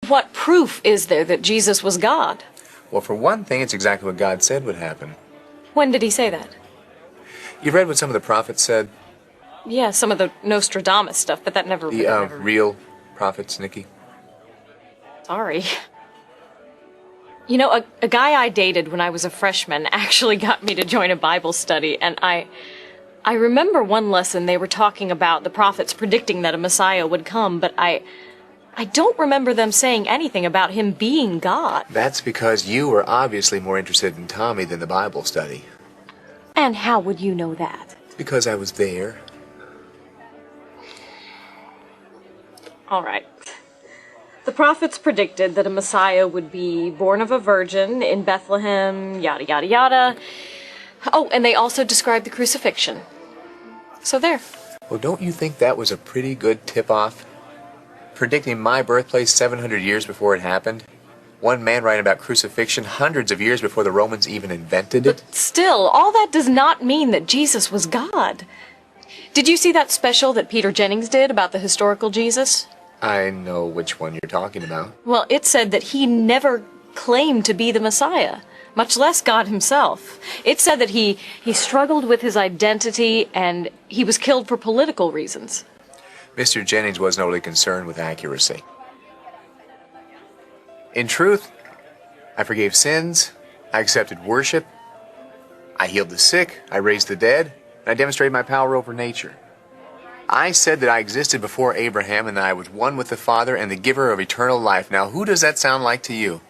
What proof is there that Jesus was God? Well, for one thing, it's exactly what God said would happen. When did he say that? You've read what some of the prophets said? Yeah, some of the Nostradamus stuff, but that never... The real prophets, Nikki? Sorry. You know, a guy I dated when I was a freshman actually got me to join a Bible study, and I remember one lesson they were talking about the prophets predicting that a Messiah would come, but I don't remember them saying anything about him being God. That's because you were obviously more interested in Tommy than the Bible study. And how would you know that? Because I was there. All right. The prophets predicted that a Messiah would be born of a virgin in Bethlehem, yada, yada, yada. Oh, and they also described the crucifixion. So there. Well, don't you think that was a pretty good tip-off? Predicting my birthplace 700 years before it happened? One man writing about crucifixion hundreds of years before the Romans even invented it? But still, all that does not mean that Jesus was God. Did you see that special that Peter Jennings did about the historical Jesus? I know which one you're talking about. Well, it said that he never claimed to be the Messiah, much less God himself. It said that he struggled with his identity and he was killed for political reasons. Mr. Jennings wasn't overly concerned with accuracy. In truth, I forgave sins, I accepted worship, I healed the sick, I raised the dead, and I demonstrated my power over nature. I said that I existed before Abraham and that I was one with the Father and the giver of eternal life. Now, who does that sound like to you?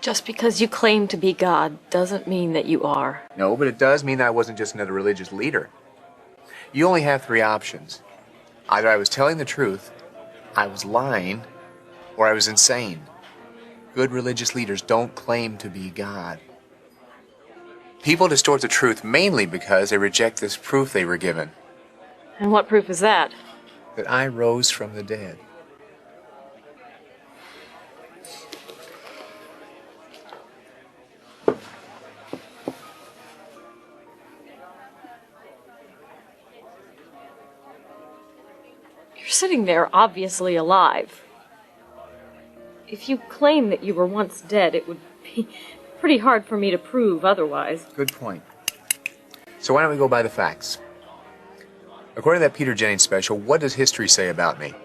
Just because you claim to be God doesn't mean that you are. No, but it does mean that I wasn't just another religious leader. You only have three options. Either I was telling the truth, I was lying, or I was insane. Good religious leaders don't claim to be God. People distort the truth mainly because they reject this proof they were given. And what proof is that? That I rose from the dead. You're sitting there obviously alive. If you claim that you were once dead, it would be pretty hard for me to prove otherwise. Good point. So why don't we go by the facts? According to that Peter Jennings special, what does history say about me?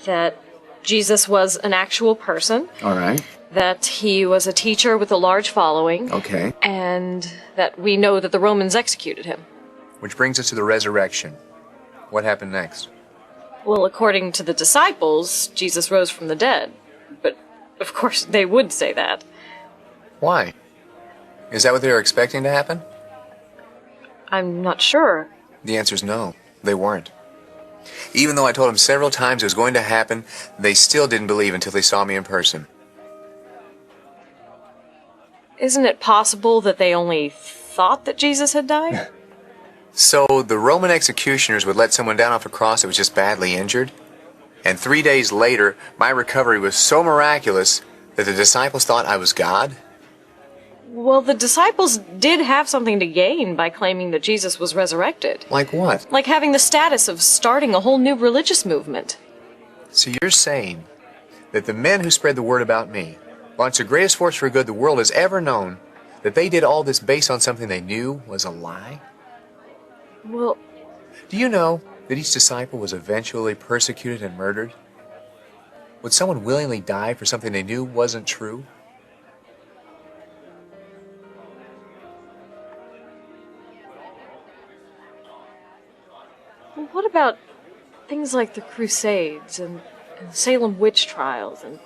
That Jesus was an actual person. All right. That he was a teacher with a large following. Okay. And that we know that the Romans executed him. Which brings us to the resurrection. What happened next? Well, according to the disciples, Jesus rose from the dead. But, of course, they would say that. Why? Is that what they were expecting to happen? I'm not sure. The answer's no. They weren't. Even though I told them several times it was going to happen, they still didn't believe until they saw me in person. Isn't it possible that they only thought that Jesus had died? So the Roman executioners would let someone down off a cross that was just badly injured? And 3 days later, my recovery was so miraculous that the disciples thought I was God? Well, the disciples did have something to gain by claiming that Jesus was resurrected. Like what? Like having the status of starting a whole new religious movement. So you're saying that the men who spread the word about me, launched the greatest force for good the world has ever known, that they did all this based on something they knew was a lie? Well... Do you know that each disciple was eventually persecuted and murdered? Would someone willingly die for something they knew wasn't true? Well, what about things like the Crusades and Salem witch trials and